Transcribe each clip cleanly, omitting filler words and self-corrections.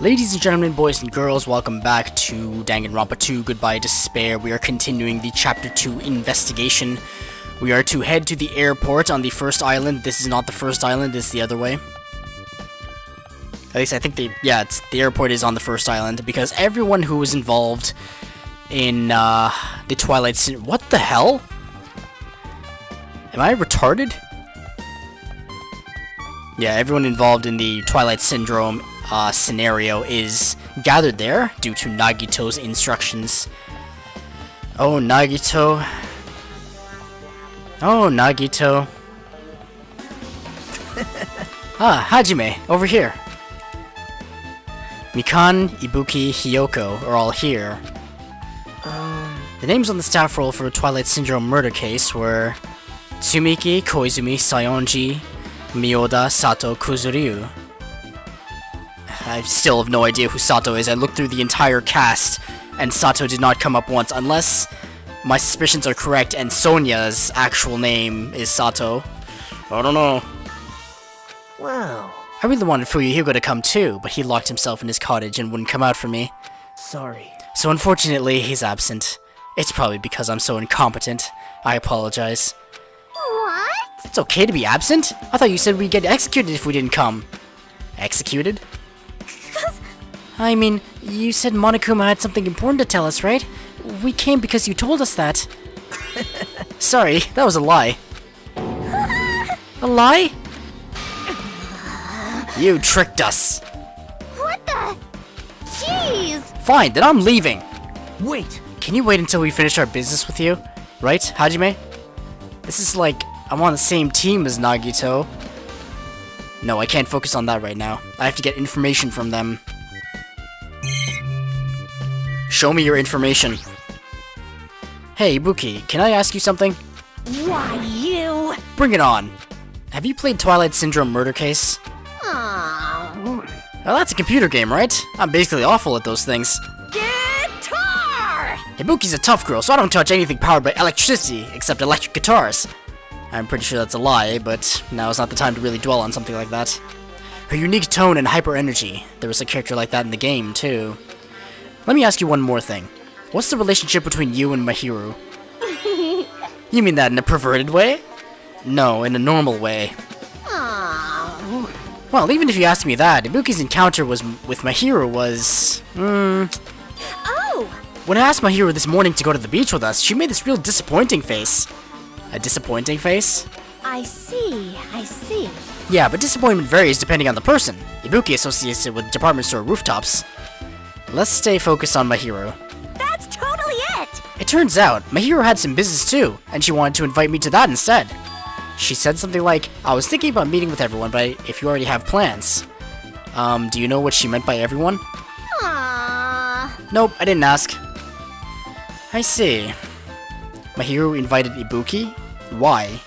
Ladies and gentlemen, boys and girls, welcome back to Danganronpa 2, Goodbye Despair. We are continuing the Chapter 2 investigation. We are to head to the airport on the first island. This is not the first island, it's the other way. At least I think the airport is on the first island, because everyone who was involved in the Twilight Syndrome... What the hell? Am I retarded? Yeah, everyone involved in the Twilight Syndrome scenario is gathered there due to Nagito's instructions. Oh, Nagito. Oh, Nagito. Hajime, over here. Mikan, Ibuki, Hiyoko are all here. The names on the staff roll for a Twilight Syndrome murder case were Tsumiki, Koizumi, Sayonji, Miyoda, Sato, Kuzuryu. I still have no idea who Sato is. I looked through the entire cast, and Sato did not come up once, unless my suspicions are correct and Sonya's actual name is Sato. I don't know. Wow. I really wanted Fuyuhiko to come too, but he locked himself in his cottage and wouldn't come out for me. Sorry. So unfortunately, he's absent. It's probably because I'm so incompetent. I apologize. What? It's okay to be absent? I thought you said we'd get executed if we didn't come. Executed? I mean, you said Monokuma had something important to tell us, right? We came because you told us that. Sorry, that was a lie. A lie? You tricked us. What the? Jeez! Fine, then I'm leaving. Wait! Can you wait until we finish our business with you? Right, Hajime? This is like, I'm on the same team as Nagito. No, I can't focus on that right now. I have to get information from them. Show me your information. Hey, Ibuki, can I ask you something? Why, you? Bring it on. Have you played Twilight Syndrome Murder Case? Oh. Well, that's a computer game, right? I'm basically awful at those things. Guitar! Ibuki's a tough girl, so I don't touch anything powered by electricity, except electric guitars. I'm pretty sure that's a lie, but now is not the time to really dwell on something like that. Her unique tone and hyper energy. There was a character like that in the game, too. Let me ask you one more thing. What's the relationship between you and Mahiru? You mean that in a perverted way? No, in a normal way. Oh. Well, even if you asked me that, Ibuki's encounter with Mahiru was... Oh! When I asked Mahiru this morning to go to the beach with us, she made this real disappointing face. A disappointing face? I see. Yeah, but disappointment varies depending on the person. Ibuki associates it with department store rooftops. Let's stay focused on Mahiru. That's totally it! It turns out, Mahiru had some business too, and she wanted to invite me to that instead. She said something like, I was thinking about meeting with everyone, but if you already have plans. Do you know what she meant by everyone? Aww. Nope, I didn't ask. I see. Mahiru invited Ibuki? Why?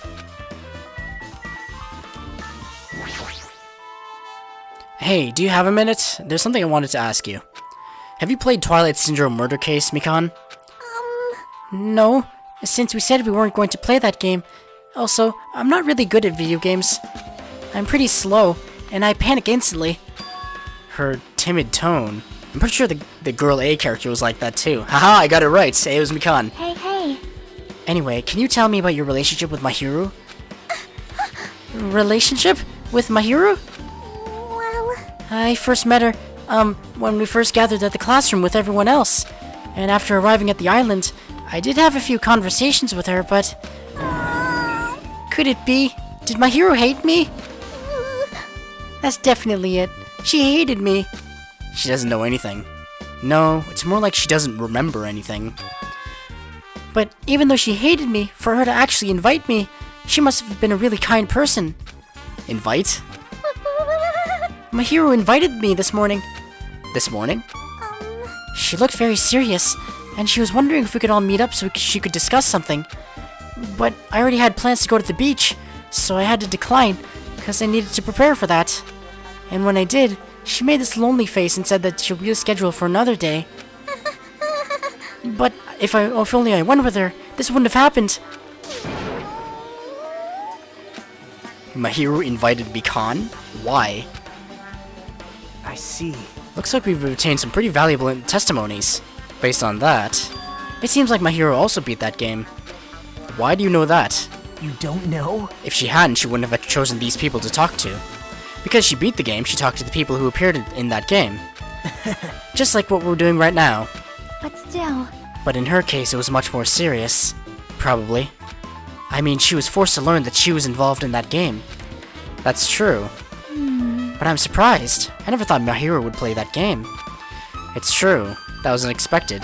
Hey, do you have a minute? There's something I wanted to ask you. Have you played Twilight Syndrome Murder Case, Mikan? No, since we said we weren't going to play that game. Also, I'm not really good at video games. I'm pretty slow, and I panic instantly. Her timid tone. I'm pretty sure the girl A character was like that too. Haha, I got it right. It was Mikan. Hey. Anyway, can you tell me about your relationship with Mahiru? Relationship? With Mahiru? Well... I first met her, when we first gathered at the classroom with everyone else. And after arriving at the island, I did have a few conversations with her, but... Could it be? Did Mahiru hate me? That's definitely it. She hated me. She doesn't know anything. No, it's more like she doesn't remember anything. But even though she hated me, for her to actually invite me, she must have been a really kind person. Invite? Mahiru invited me this morning. This morning? She looked very serious, and she was wondering if we could all meet up so she could discuss something. But I already had plans to go to the beach, so I had to decline, because I needed to prepare for that. And when I did, she made this lonely face and said that she'll reschedule for another day. But if only I went with her, this wouldn't have happened. Mahiru invited Mikan? Why? I see. Looks like we've obtained some pretty valuable testimonies. Based on that, it seems like my hero also beat that game. Why do you know that? You don't know? If she hadn't, she wouldn't have chosen these people to talk to. Because she beat the game, she talked to the people who appeared in that game. Just like what we're doing right now. But still. But in her case, it was much more serious. Probably. I mean, she was forced to learn that she was involved in that game. That's true. But I'm surprised. I never thought my hero would play that game. It's true. That was unexpected.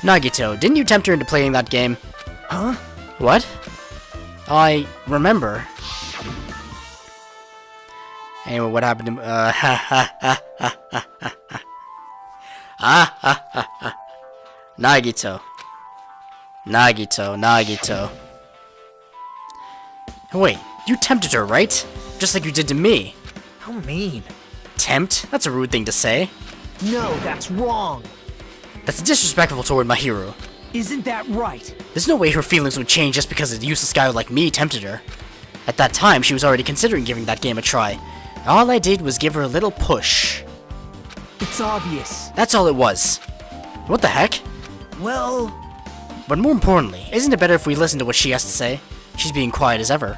Nagito, didn't you tempt her into playing that game? Huh? What? I remember. Anyway, what happened to Nagito. Nagito. Wait, you tempted her, right? Just like you did to me. How mean. Tempt? That's a rude thing to say. No, that's wrong. That's disrespectful toward my hero. Isn't that right? There's no way her feelings would change just because a useless guy like me tempted her. At that time, she was already considering giving that game a try. All I did was give her a little push. It's obvious. That's all it was. What the heck? Well... But more importantly, isn't it better if we listen to what she has to say? She's being quiet as ever.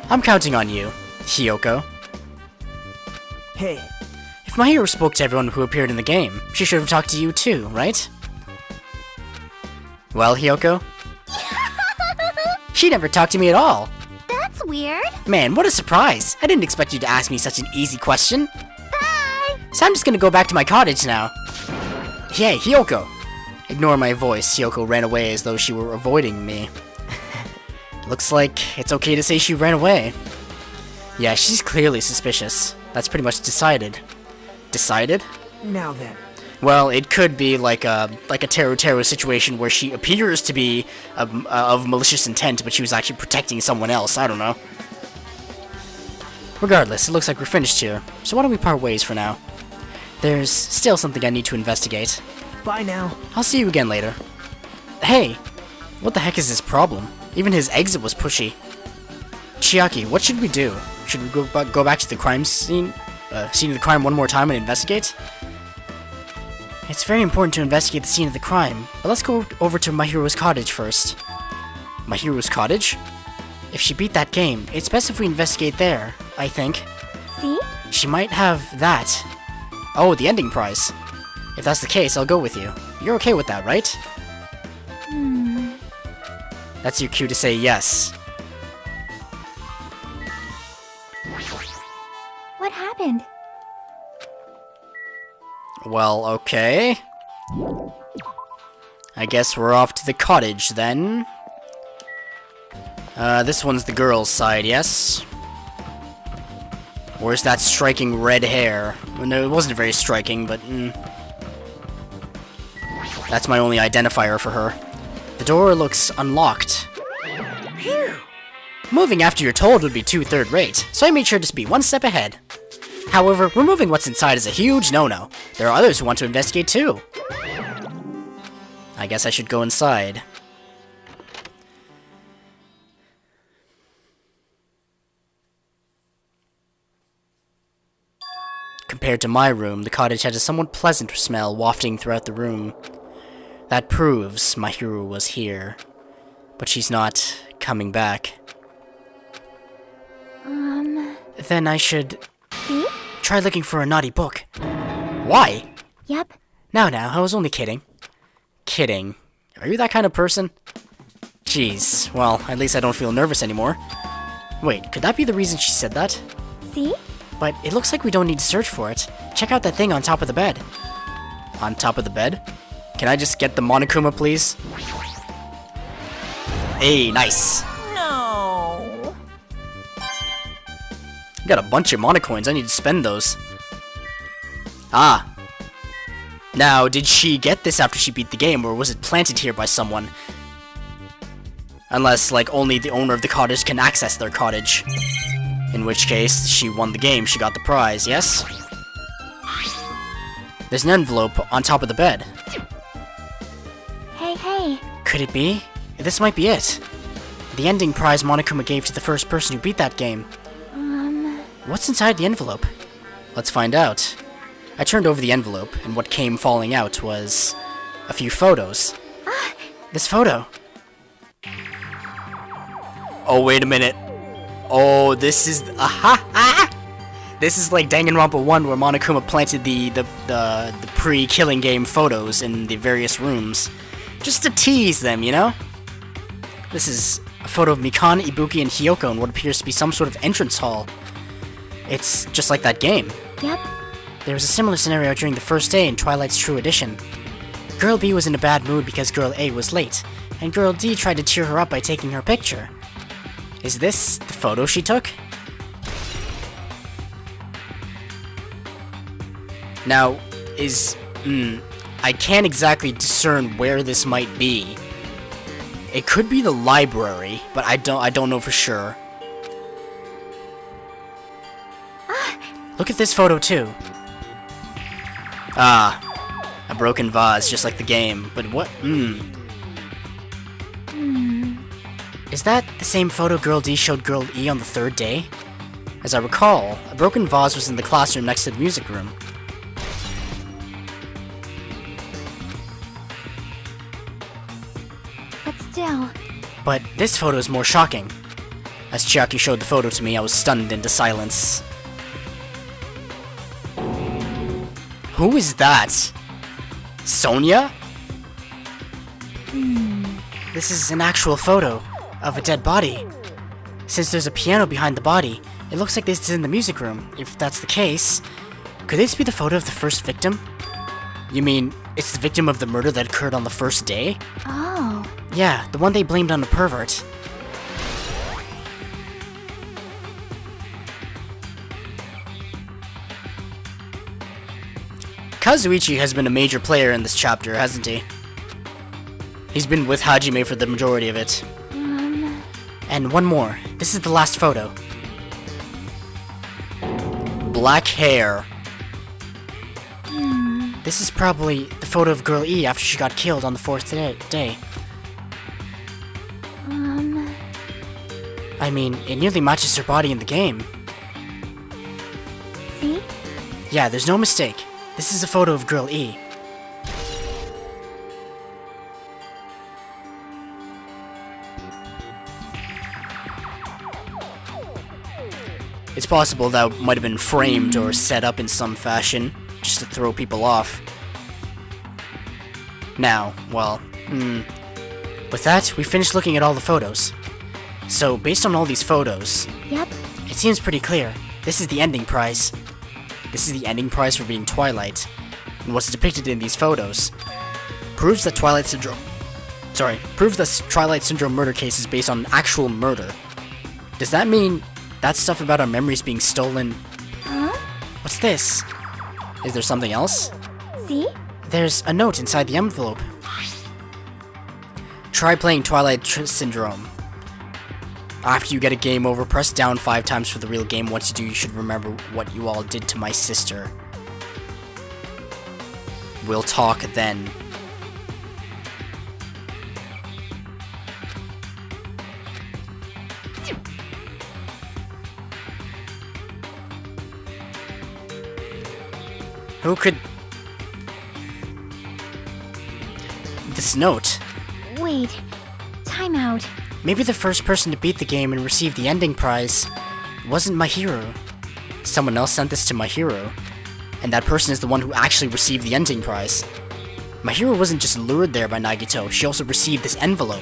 I'm counting on you, Hiyoko. Hey. If my hero spoke to everyone who appeared in the game, she should have talked to you too, right? Well, Hiyoko? She never talked to me at all. That's weird. Man, what a surprise. I didn't expect you to ask me such an easy question. Bye. So I'm just gonna go back to my cottage now. Hey, Hiyoko! Ignore my voice. Hiyoko ran away as though she were avoiding me. Looks like it's okay to say she ran away. Yeah, she's clearly suspicious. That's pretty much decided. Decided? Now then. Well, it could be like a Teru situation where she appears to be of malicious intent, but she was actually protecting someone else. I don't know. Regardless, it looks like we're finished here. So why don't we part ways for now? There's still something I need to investigate. Bye now. I'll see you again later. Hey! What the heck is his problem? Even his exit was pushy. Chiaki, what should we do? Should we go back to the crime scene? Scene of the crime one more time and investigate? It's very important to investigate the scene of the crime, but let's go over to my hero's cottage first. My hero's cottage? If she beat that game, it's best if we investigate there, I think. See? She might have that. Oh, the ending prize. If that's the case, I'll go with you. You're okay with that, right? That's your cue to say yes. What happened? Well, okay. I guess we're off to the cottage, then. This one's the girl's side, yes? Where's that striking red hair? Well, no, it wasn't very striking, but... That's my only identifier for her. The door looks unlocked. Phew. Moving after you're told would be too third-rate, so I made sure to be one step ahead. However, removing what's inside is a huge no-no. There are others who want to investigate too. I guess I should go inside. Compared to my room, the cottage had a somewhat pleasant smell wafting throughout the room. That proves my hero was here. But she's not coming back. Then I should... See? Try looking for a naughty book. Why? Yep. Now, I was only kidding. Kidding. Are you that kind of person? Jeez, well, at least I don't feel nervous anymore. Wait, could that be the reason she said that? See? But it looks like we don't need to search for it. Check out that thing on top of the bed. On top of the bed? Can I just get the Monokuma, please? Hey, nice. No. Got a bunch of Monocoins. I need to spend those. Ah. Now, did she get this after she beat the game, or was it planted here by someone? Unless, like, only the owner of the cottage can access their cottage. In which case, she won the game, she got the prize, yes? There's an envelope on top of the bed. Hey. Could it be? This might be it. The ending prize Monokuma gave to the first person who beat that game. What's inside the envelope? Let's find out. I turned over the envelope, and what came falling out was a few photos. This photo. Oh, wait a minute. Oh, this is... This is like Danganronpa 1, where Monokuma planted the pre-killing game photos in the various rooms. Just to tease them, you know? This is a photo of Mikana, Ibuki, and Hiyoko in what appears to be some sort of entrance hall. It's just like that game. Yep. There was a similar scenario during the first day in Twilight's True Edition. Girl B was in a bad mood because Girl A was late, and Girl D tried to cheer her up by taking her picture. Is this the photo she took? Now, I can't exactly discern where this might be. It could be the library, but I don't know for sure. Look at this photo too. A broken vase, just like the game. But what? Is that the same photo Girl D showed Girl E on the third day? As I recall, a broken vase was in the classroom next to the music room. But still. But this photo is more shocking. As Chiaki showed the photo to me, I was stunned into silence. Who is that? Sonia? This is an actual photo of a dead body. Since there's a piano behind the body, it looks like this is in the music room. If that's the case, could this be the photo of the first victim? You mean, it's the victim of the murder that occurred on the first day? Oh. Yeah, the one they blamed on a pervert. Kazuichi has been a major player in this chapter, hasn't he? He's been with Hajime for the majority of it. And one more. This is the last photo. Black hair. This is probably the photo of Girl E after she got killed on the fourth day. I mean, it nearly matches her body in the game. See? Yeah, there's no mistake. This is a photo of Girl E. It's possible that might have been framed or set up in some fashion, just to throw people off. Now, well, with that, we finished looking at all the photos. So, based on all these photos, Yep. it seems pretty clear. This is the ending prize. This is the ending prize for being Twilight. And what's depicted in these photos proves that Twilight Syndrome murder case is based on an actual murder. Does that mean that stuff about our memories being stolen? Huh? What's this? Is there something else? See? There's a note inside the envelope. Try playing Twilight Syndrome. After you get a game over, press down 5 times for the real game. Once you do, you should remember what you all did to my sister. We'll talk then. Who could... This note. Wait. Time out. Maybe the first person to beat the game and receive the ending prize wasn't my hero. Someone else sent this to my hero, and that person is the one who actually received the ending prize. My hero wasn't just lured there by Nagito, she also received this envelope.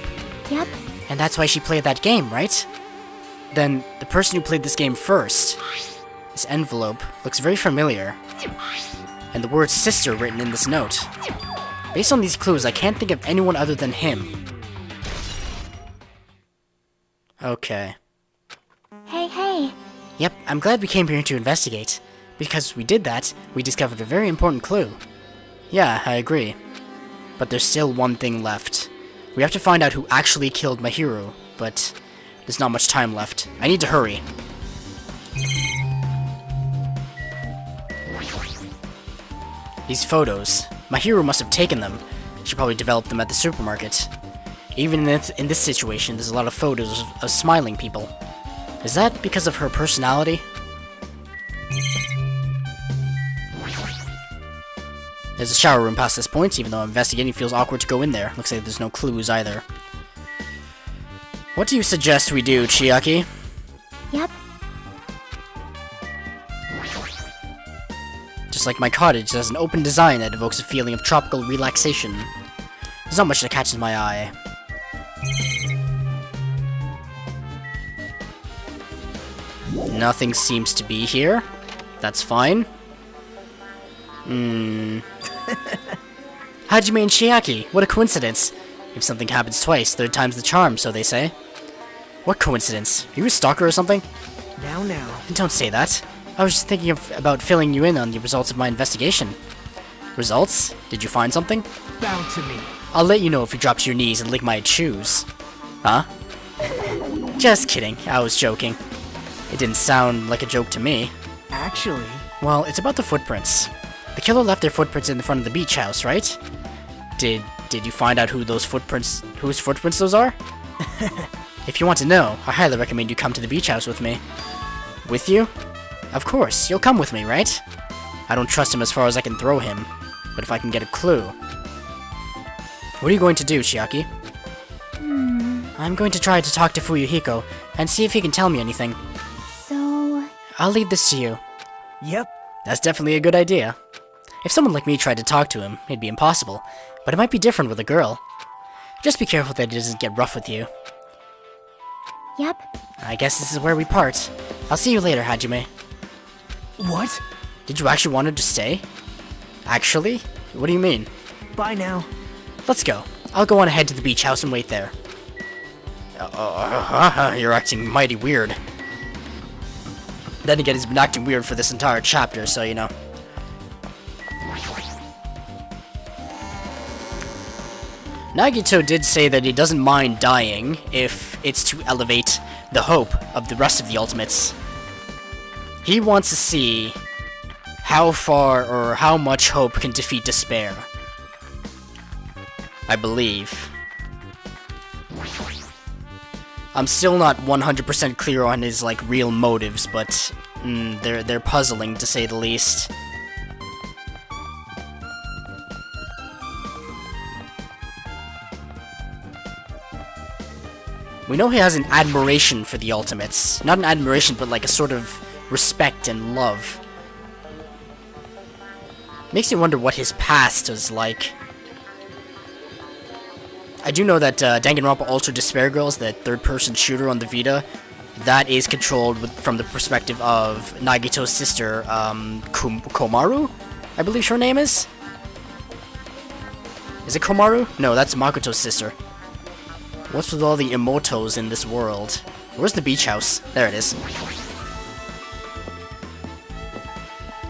Yep. And that's why she played that game, right? Then, the person who played this game first, this envelope, looks very familiar. And the word sister written in this note. Based on these clues, I can't think of anyone other than him. Okay. Hey. Yep, I'm glad we came here to investigate. Because we did that, we discovered a very important clue. Yeah, I agree. But there's still one thing left. We have to find out who actually killed my hero, but there's not much time left. I need to hurry. These photos. My hero must have taken them. She probably developed them at the supermarket. Even in this situation, there's a lot of photos of smiling people. Is that because of her personality? There's a shower room past this point, even though investigating feels awkward to go in there. Looks like there's no clues either. What do you suggest we do, Chiaki? Yep. Just like my cottage, it has an open design that evokes a feeling of tropical relaxation. There's not much that catches my eye. Nothing seems to be here. That's fine. Hajime and Chiaki, what a coincidence. If something happens twice, third time's the charm, so they say. What coincidence? Are you a stalker or something? Now. Don't say that. I was just thinking about filling you in on the results of my investigation. Results? Did you find something? Bow to me. I'll let you know if you drop to your knees and lick my shoes. Huh? Just kidding, I was joking. It didn't sound like a joke to me. Actually... Well, it's about the footprints. The killer left their footprints in the front of the beach house, right? Did you find out whose footprints those are? If you want to know, I highly recommend you come to the beach house with me. With you? Of course, you'll come with me, right? I don't trust him as far as I can throw him, but if I can get a clue... What are you going to do, Chiaki? I'm going to try to talk to Fuyuhiko, and see if he can tell me anything. So... I'll leave this to you. Yep. That's definitely a good idea. If someone like me tried to talk to him, it'd be impossible, but it might be different with a girl. Just be careful that he doesn't get rough with you. Yep. I guess this is where we part. I'll see you later, Hajime. What? Did you actually want her to stay? Actually? What do you mean? Bye now. Let's go. I'll go on ahead to the beach house and wait there. You're acting mighty weird. Then again, he's been acting weird for this entire chapter, so you know. Nagito did say that he doesn't mind dying if it's to elevate the hope of the rest of the Ultimates. He wants to see how far or how much hope can defeat despair. I believe. I'm still not 100% clear on his, like, real motives, but they're puzzling, to say the least. We know he has an admiration for the Ultimates. Not an admiration, but like a sort of respect and love. Makes me wonder what his past is like. I do know that Danganronpa Ultra Despair Girls, that third-person shooter on the Vita, that is controlled from the perspective of Nagito's sister, Komaru? I believe her name is? Is it Komaru? No, that's Makoto's sister. What's with all the Emotos in this world? Where's the beach house? There it is.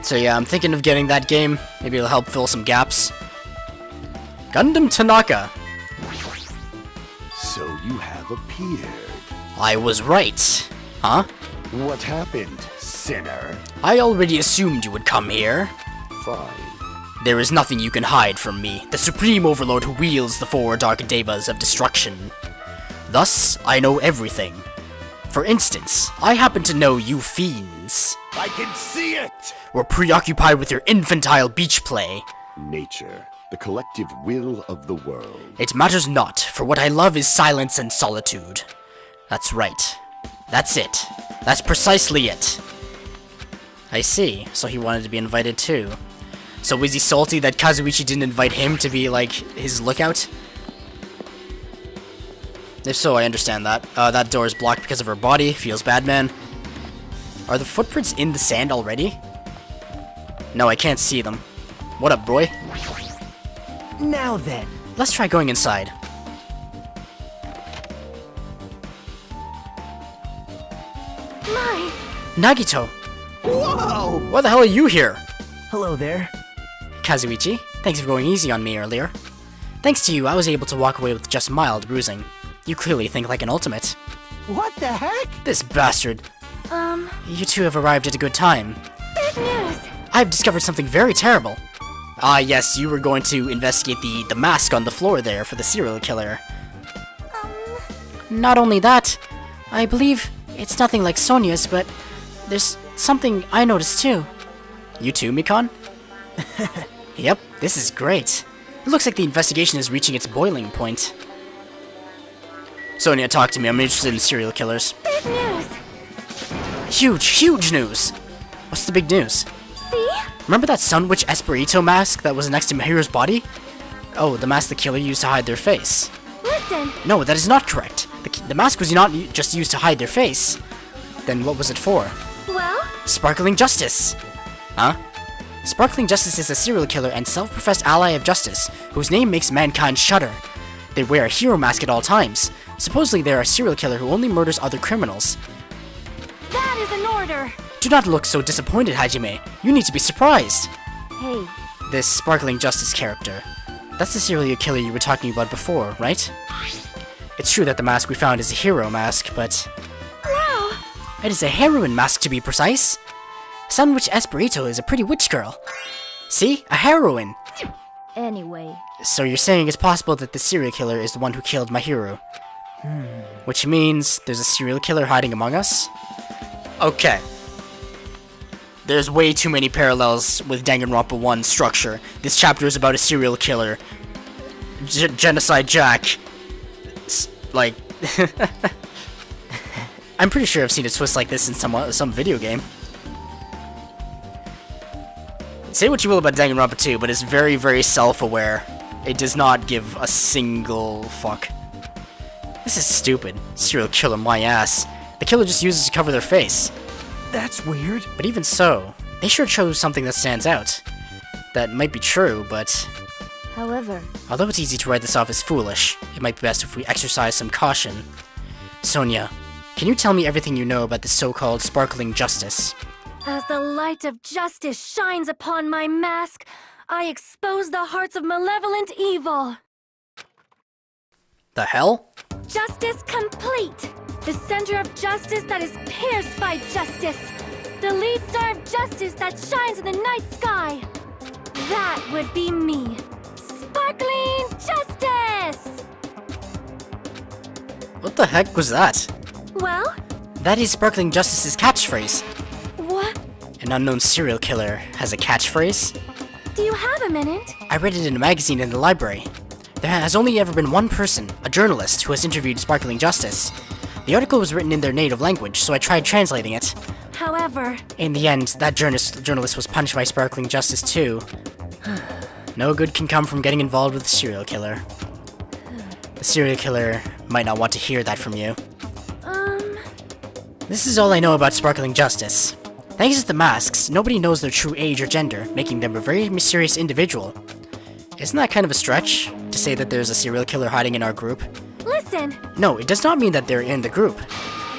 So yeah, I'm thinking of getting that game. Maybe it'll help fill some gaps. Gundam Tanaka. So you have appeared. I was right. Huh? What happened, sinner? I already assumed you would come here. Fine. There is nothing you can hide from me, the Supreme Overlord who wields the four Dark Devas of destruction. Thus, I know everything. For instance, I happen to know you fiends I can see it! were preoccupied with your infantile beach play. Nature, the collective will of the world. It matters not, for what I love is silence and solitude. That's right. That's it. That's precisely it. I see, so he wanted to be invited too. So was he salty that Kazuichi didn't invite him to be, like, his lookout? If so, I understand that. That door is blocked because of her body. Feels bad, man. Are the footprints in the sand already? No, I can't see them. What up, boy? Now then. Let's try going inside. My! Nagito! Whoa! Why the hell are you here? Hello there. Kazuichi, thanks for going easy on me earlier. Thanks to you, I was able to walk away with just mild bruising. You clearly think like an ultimate. What the heck? This bastard. You two have arrived at a good time. Bad news! I've discovered something very terrible. Ah, yes, you were going to investigate the mask on the floor there for the serial killer. Not only that, I believe it's nothing like Sonia's, but there's something I noticed too. You too, Mikan? Yep, this is great. It looks like the investigation is reaching its boiling point. Sonia, talk to me. I'm interested in serial killers. Big news! Huge news! What's the big news? See? Remember that Sun Witch Esperito mask that was next to Mahiru's body? Oh, the mask the killer used to hide their face. Listen! No, that is not correct. The mask was not just used to hide their face. Then what was it for? Well? Sparkling Justice! Huh? Sparkling Justice is a serial killer and self-professed ally of justice, whose name makes mankind shudder. They wear a hero mask at all times. Supposedly they are a serial killer who only murders other criminals. That is an order! Do not look so disappointed, Hajime. You need to be surprised. Hey, This Sparkling Justice character. That's the serial killer you were talking about before, right? It's true that the mask we found is a hero mask, but... wow! It is a heroine mask to be precise. Sun Witch Esperito is a pretty witch girl. See? A heroine! Anyway, So you're saying it's possible that the serial killer is the one who killed Mahiru? Which means there's a serial killer hiding among us? Okay. There's way too many parallels with Danganronpa 1 structure. This chapter is about a serial killer. Genocide Jack. Like... I'm pretty sure I've seen a twist like this in some video game. Say what you will about Danganronpa 2, but it's very, very self-aware. It does not give a single fuck. This is stupid. Serial killer my ass. The killer just uses to cover their face. That's weird. But even so, they sure chose something that stands out. That might be true, but... however, although it's easy to write this off as foolish, it might be best if we exercise some caution. Sonia, can you tell me everything you know about the so-called Sparkling Justice? as the light of justice shines upon my mask, I expose the hearts of malevolent evil. The hell? Justice complete! The center of justice that is pierced by justice! The lead star of justice that shines in the night sky! That would be me! Sparkling Justice! What the heck was that? Well, That is Sparkling Justice's catchphrase. what? An unknown serial killer has a catchphrase? Do you have a minute? I read it in a magazine in the library. There has only ever been one person, a journalist, who has interviewed Sparkling Justice. The article was written in their native language, so I tried translating it. However, In the end, that journalist was punished by Sparkling Justice too. No good can come from getting involved with a serial killer. The serial killer might not want to hear that from you. This is all I know about Sparkling Justice. Thanks to the masks, nobody knows their true age or gender, making them a very mysterious individual. Isn't that kind of a stretch, to say that there's a serial killer hiding in our group? listen! No, it does not mean that they're in the group.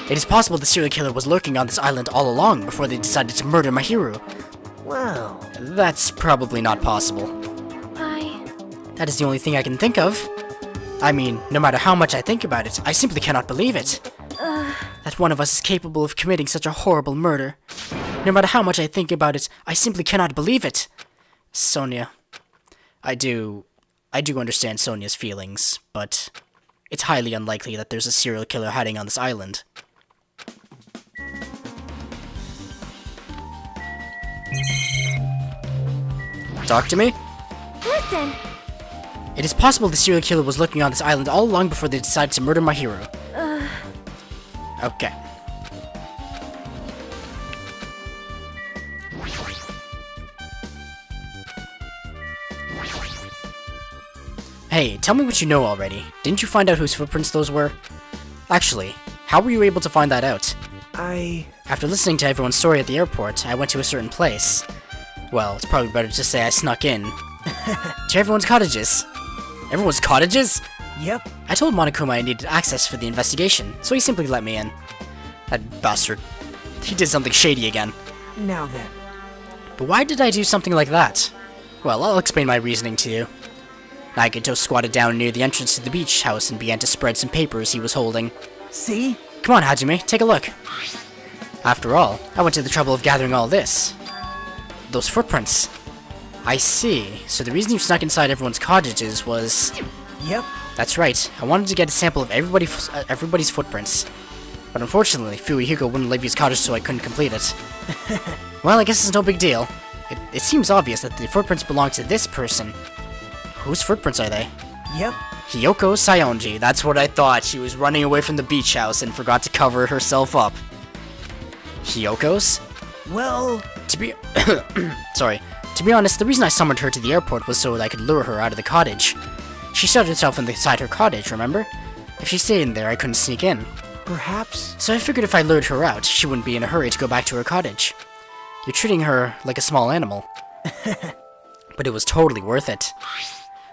It is possible the serial killer was lurking on this island all along before they decided to murder Mahiru. Wow. That's probably not possible. That is the only thing I can think of. I mean, no matter how much I think about it, I simply cannot believe it. That one of us is capable of committing such a horrible murder. No matter how much I think about it, I simply cannot believe it. Sonia. I do understand Sonia's feelings, but it's highly unlikely that there's a serial killer hiding on this island. Talk to me? Listen! It is possible the serial killer was lurking on this island all along before they decided to murder Mahiru. Okay. Hey, tell me what you know already. Didn't you find out whose footprints those were? Actually, how were you able to find that out? After listening to everyone's story at the airport, I went to a certain place. Well, it's probably better to say I snuck in. To everyone's cottages. Everyone's cottages? Yep. I told Monokuma I needed access for the investigation, so he simply let me in. That bastard. He did something shady again. Now then. But why did I do something like that? Well, I'll explain my reasoning to you. Nagato squatted down near the entrance to the beach house and began to spread some papers he was holding. See? Come on, Hajime, take a look. After all, I went to the trouble of gathering all this. Those footprints. I see. So the reason you snuck inside everyone's cottages was... Yep. That's right. I wanted to get a sample of everybody's footprints. But unfortunately, Fuihigo wouldn't leave his cottage so I couldn't complete it. Well, I guess it's no big deal. It seems obvious that the footprints belong to this person. Whose footprints are they? Yep. Hiyoko Sayonji, that's what I thought. She was running away from the beach house and forgot to cover herself up. Hiyoko's? Well, To be sorry. To be honest, the reason I summoned her to the airport was so that I could lure her out of the cottage. She shut herself inside her cottage, remember? If she stayed in there, I couldn't sneak in. perhaps. So I figured if I lured her out, she wouldn't be in a hurry to go back to her cottage. You're treating her like a small animal. But it was totally worth it.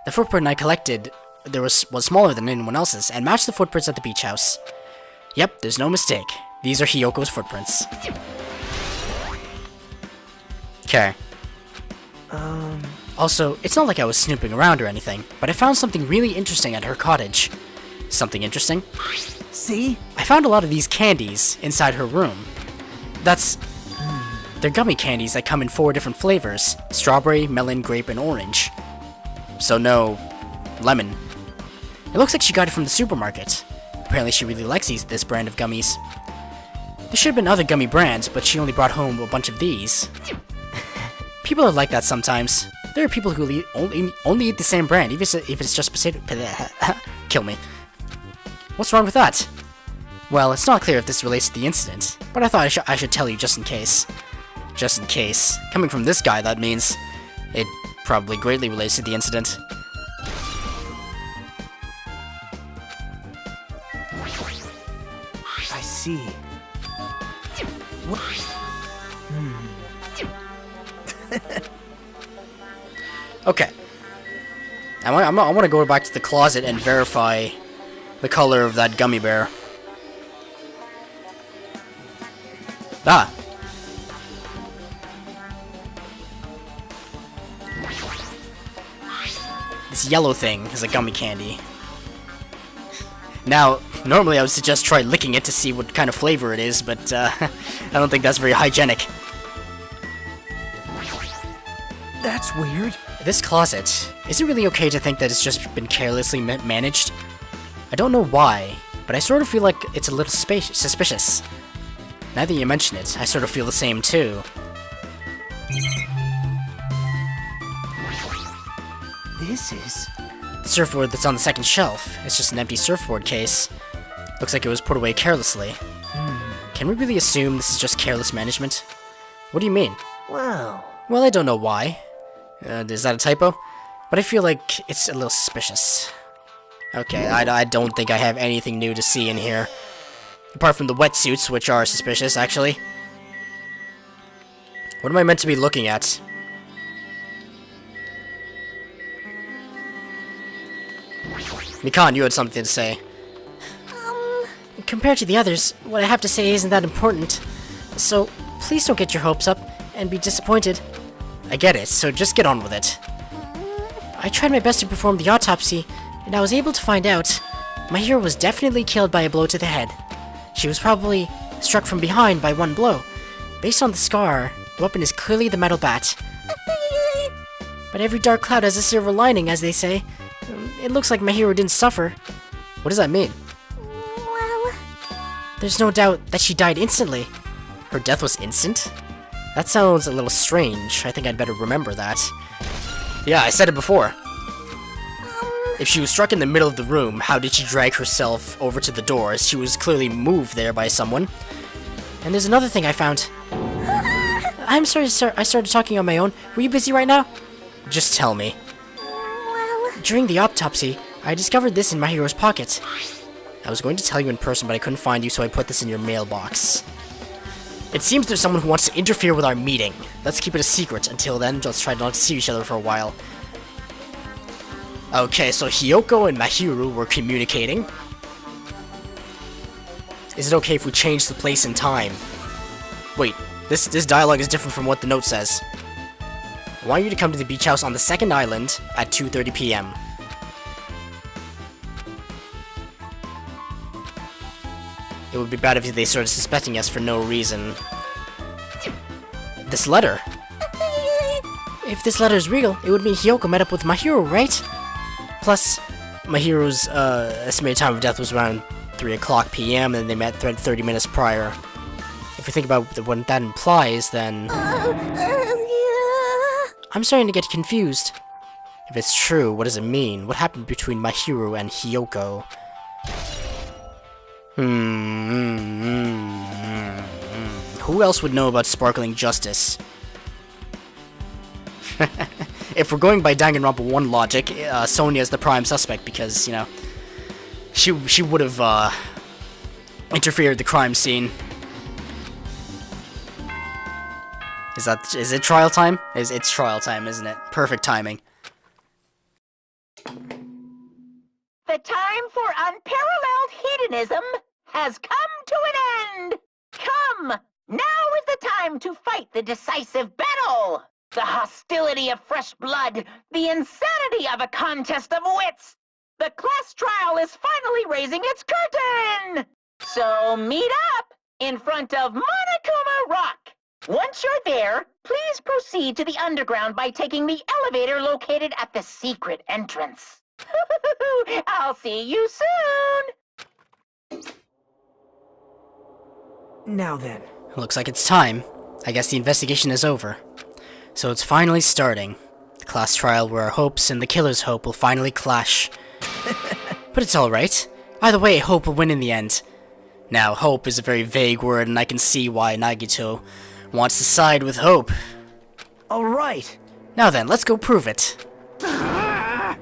The footprint I collected was smaller than anyone else's and matched the footprints at the beach house. Yep, there's no mistake. These are Hiyoko's footprints. Okay. Also, it's not like I was snooping around or anything, but I found something really interesting at her cottage. Something interesting? See? I found a lot of these candies inside her room. They're gummy candies that come in 4 different flavors: strawberry, melon, grape, and orange. So no lemon. It looks like she got it from the supermarket. Apparently she really likes this brand of gummies. There should have been other gummy brands, but she only brought home a bunch of these. People are like that sometimes. There are people who only eat the same brand, even if it's just potato. Kill me. What's wrong with that? Well, it's not clear if this relates to the incident, but I thought I should tell you just in case. Just in case. Coming from this guy, that means it probably greatly relates to the incident. I see. What? Okay. I want to go back to the closet and verify the color of that gummy bear. Ah. This yellow thing is a gummy candy. Now, normally I would suggest try licking it to see what kind of flavor it is, but I don't think that's very hygienic. That's weird. This closet, is it really okay to think that it's just been carelessly managed? I don't know why, but I sort of feel like it's a little suspicious. Now that you mention it, I sort of feel the same too. This is... The surfboard that's on the second shelf, it's just an empty surfboard case. Looks like it was put away carelessly. Can we really assume this is just careless management? What do you mean? Well... Well, I don't know why. Is that a typo? But I feel like it's a little suspicious. Okay, I don't think I have anything new to see in here. Apart from the wetsuits, which are suspicious, actually. What am I meant to be looking at? Mikan, you had something to say. Compared to the others, what I have to say isn't that important. So, please don't get your hopes up and be disappointed. I get it, so just get on with it. I tried my best to perform the autopsy, and I was able to find out my hero was definitely killed by a blow to the head. She was probably struck from behind by one blow. Based on the scar, the weapon is clearly the metal bat. But every dark cloud has a silver lining, as they say. It looks like my hero didn't suffer. What does that mean? Well... There's no doubt that she died instantly. Her death was instant? That sounds a little strange. I think I'd better remember that. Yeah, I said it before. If she was struck in the middle of the room, how did she drag herself over to the door, as she was clearly moved there by someone? And there's another thing I found. I'm sorry, sir. I started talking on my own. Were you busy right now? Just tell me. Well... During the autopsy, I discovered this in my hero's pocket. I was going to tell you in person, but I couldn't find you, so I put this in your mailbox. It seems there's someone who wants to interfere with our meeting. Let's keep it a secret. Until then, let's try not to see each other for a while. Okay, so Hiyoko and Mahiru were communicating. Is it okay if we change the place and time? Wait, this dialogue is different from what the note says. I want you to come to the beach house on the second island at 2:30 p.m. It would be bad if they started suspecting us for no reason. This letter. If this letter is real, it would mean Hiyoko met up with Mahiru, right? Plus, Mahiru's estimated time of death was around 3 o'clock p.m. and they met 30 minutes prior. If we think about what that implies, then... I'm starting to get confused. If it's true, what does it mean? What happened between Mahiru and Hiyoko? Who else would know about sparkling justice? If we're going by Danganronpa 1 logic, Sonia is the prime suspect because, you know, she would have interfered the crime scene. Is it trial time? It's trial time, isn't it? Perfect timing. The time for unparalleled hedonism has come to an end! Come! Now is the time to fight the decisive battle! The hostility of fresh blood, the insanity of a contest of wits! The class trial is finally raising its curtain! So meet up in front of Monokuma Rock! Once you're there, please proceed to the underground by taking the elevator located at the secret entrance. I'll see you soon! Now then. Looks like it's time. I guess the investigation is over. So it's finally starting. The class trial where our hopes and the killer's hope will finally clash. But it's alright. Either way, hope will win in the end. Now, hope is a very vague word, and I can see why Nagito wants to side with hope. Alright. Now then, let's go prove it.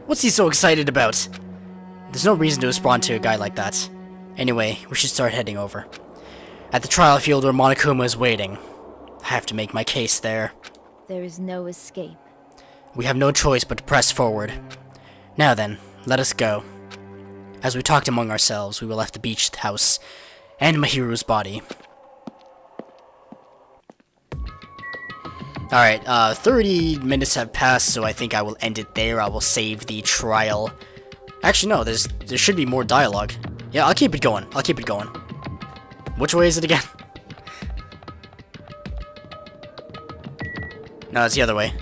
What's he so excited about? There's no reason to respond to a guy like that. Anyway, we should start heading over. At the trial field where Monokuma is waiting. I have to make my case there. There is no escape. We have no choice but to press forward. Now then, let us go. As we talked among ourselves, we will left the beach house and Mahiru's body. Alright, 30 minutes have passed, so I think I will end it there. I will save the trial. Actually, no, there should be more dialogue. Yeah, I'll keep it going. I'll keep it going. Which way is it again? No, it's the other way.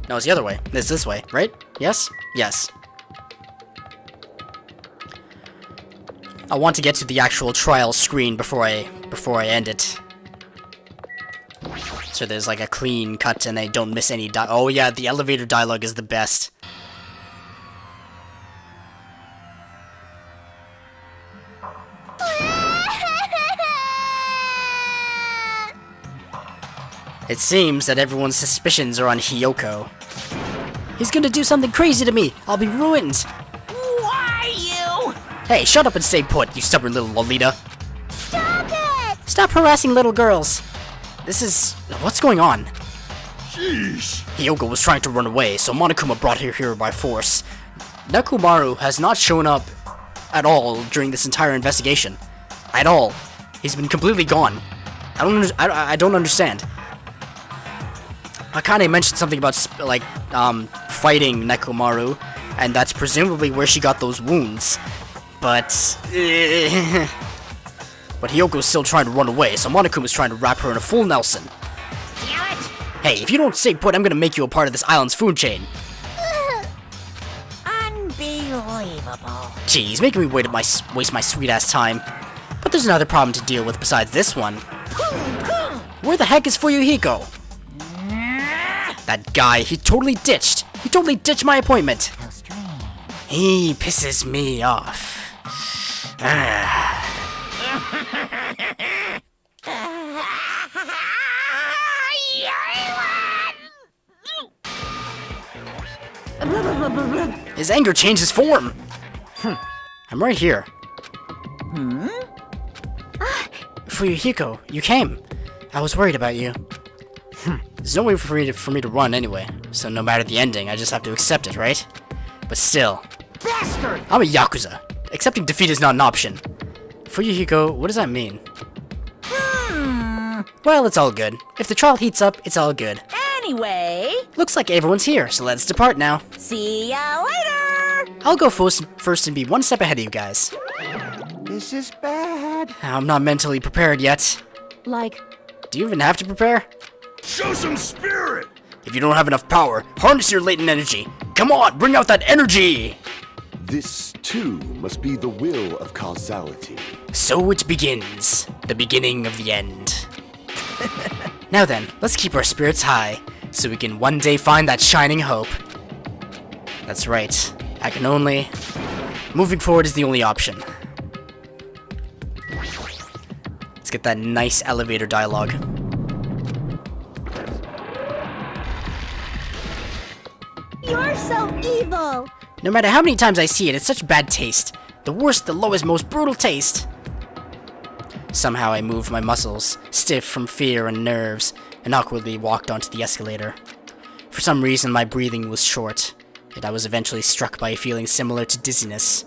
No, it's the other way. It's this way, right? Yes? Yes. I want to get to the actual trial screen before I end it. So there's like a clean cut and I don't miss any oh yeah, the elevator dialogue is the best. It seems that everyone's suspicions are on Hiyoko. He's gonna do something crazy to me! I'll be ruined! Why you? Hey, shut up and stay put, you stubborn little Lolita! Stop it! Stop harassing little girls! This is... what's going on? Sheesh. Hiyoko was trying to run away, so Monokuma brought her here by force. Nekomaru has not shown up at all during this entire investigation. At all. He's been completely gone. I don't understand. Akane mentioned something about, like, fighting Nekomaru, and that's presumably where she got those wounds. But... But Hiyoko's still trying to run away, so Monokuma's trying to wrap her in a full Nelson. Damn it! Hey, if you don't stay put, I'm gonna make you a part of this island's food chain. Unbelievable. Geez, making me waste my sweet-ass time. But there's another problem to deal with besides this one. Where the heck is Fuyuhiko? That guy, he totally ditched my appointment. So strange. He pisses me off. His anger changed his form. I'm right here. Fuyuhiko, you came. I was worried about you. There's no way for me to run anyway, so no matter the ending, I just have to accept it, right? But still. Bastard! I'm a Yakuza. Accepting defeat is not an option. Fuyuhiko, what does that mean? Well, it's all good. If the trial heats up, it's all good. Anyway, Looks like everyone's here, so let's depart now. see ya later! I'll go first and be one step ahead of you guys. This is bad. I'm not mentally prepared yet. Like, Do you even have to prepare? Show some spirit. If you don't have enough power, harness your latent energy. Come on, bring out that energy! This, too, must be the will of causality. So it begins. The beginning of the end. Now then, let's keep our spirits high. so we can one day find that shining hope. That's right. I can only... Moving forward is the only option. Let's get that nice elevator dialogue. You're so evil! No matter how many times I see it, it's such bad taste. The worst, the lowest, most brutal taste. Somehow I moved my muscles, stiff from fear and nerves, and awkwardly walked onto the escalator. For some reason, my breathing was short, and I was eventually struck by a feeling similar to dizziness.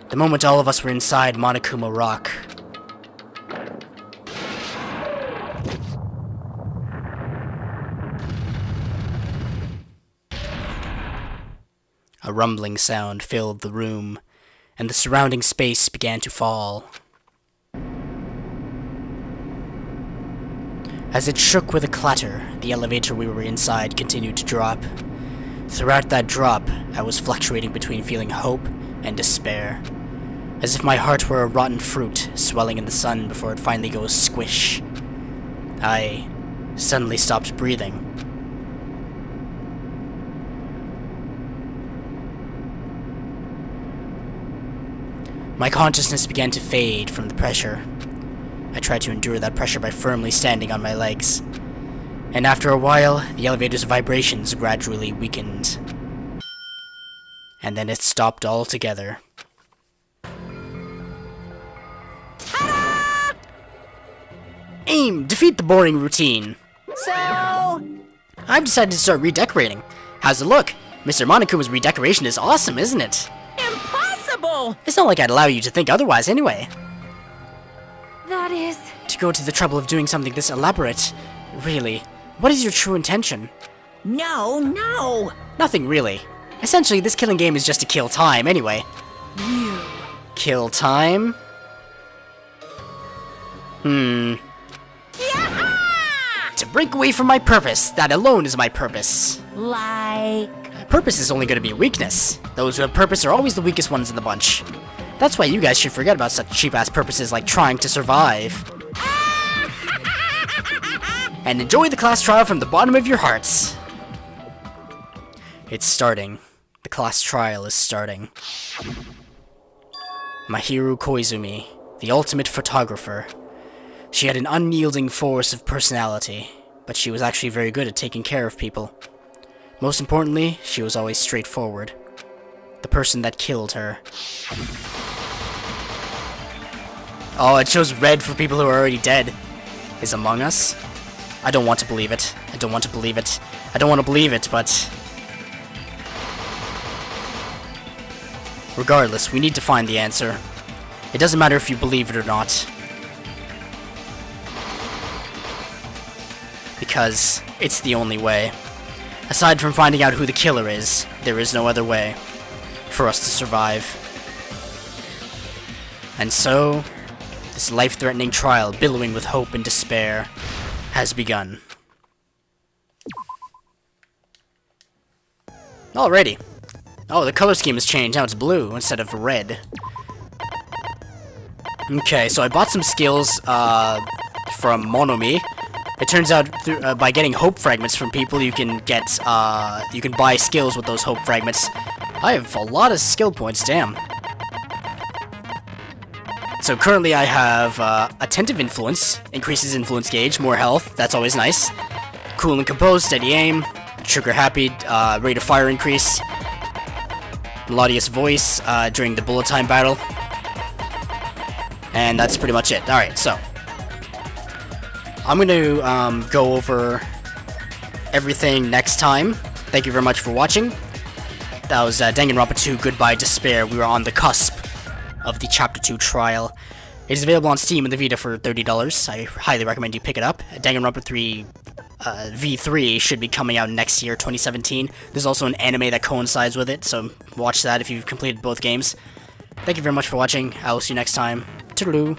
The moment all of us were inside Monokuma Rock. A rumbling sound filled the room, and the surrounding space began to fall. As it shook with a clatter, the elevator we were inside continued to drop. Throughout that drop, I was fluctuating between feeling hope and despair, as if my heart were a rotten fruit swelling in the sun before it finally goes squish. I suddenly stopped breathing. My consciousness began to fade from the pressure. I tried to endure that pressure by firmly standing on my legs. And after a while, the elevator's vibrations gradually weakened. And then it stopped altogether. Aim! Defeat the boring routine. So, I've decided to start redecorating. How's it look? Mr. Monokuma's redecoration is awesome, isn't it? impossible! It's not like I'd allow you to think otherwise anyway. That is... To go to the trouble of doing something this elaborate. Really, what is your true intention? No! Nothing really. Essentially, this killing game is just to kill time anyway. You. Kill time? To break away from my purpose. That alone is my purpose. Like... Purpose is only going to be a weakness. Those who have purpose are always the weakest ones in the bunch. That's why you guys should forget about such cheap-ass purposes like trying to survive. And enjoy the class trial from the bottom of your hearts. It's starting. The class trial is starting. Mahiru Koizumi, the ultimate photographer. She had an unyielding force of personality, but she was actually very good at taking care of people. Most importantly, she was always straightforward. The person that killed her. Oh, it shows red for people who are already dead. Is Among Us? I don't want to believe it. I don't want to believe it. I don't want to believe it, but... Regardless, we need to find the answer. It doesn't matter if you believe it or not. Because it's the only way. Aside from finding out who the killer is, there is no other way for us to survive. And so, this life-threatening trial, billowing with hope and despair, has begun. Alrighty. Oh, the color scheme has changed. Now it's blue instead of red. Okay, so I bought some skills from Monomi. It turns out by getting hope fragments from people, you can get you can buy skills with those hope fragments. I have a lot of skill points. Damn. So currently I have Attentive Influence, increases influence gauge, more health, that's always nice. Cool and Composed, Steady Aim, Trigger Happy, rate of fire increase, Melodious Voice during the bullet time battle. And that's pretty much it. Alright, so I'm going to go over everything next time. Thank you very much for watching. That was Danganronpa 2 Goodbye Despair. We were on the cusp of the Chapter 2 trial. It is available on Steam and the Vita for $30. I highly recommend you pick it up. Danganronpa 3 V3 should be coming out next year, 2017. There's also an anime that coincides with it, so watch that if you've completed both games. Thank you very much for watching. I will see you next time. Toodaloo.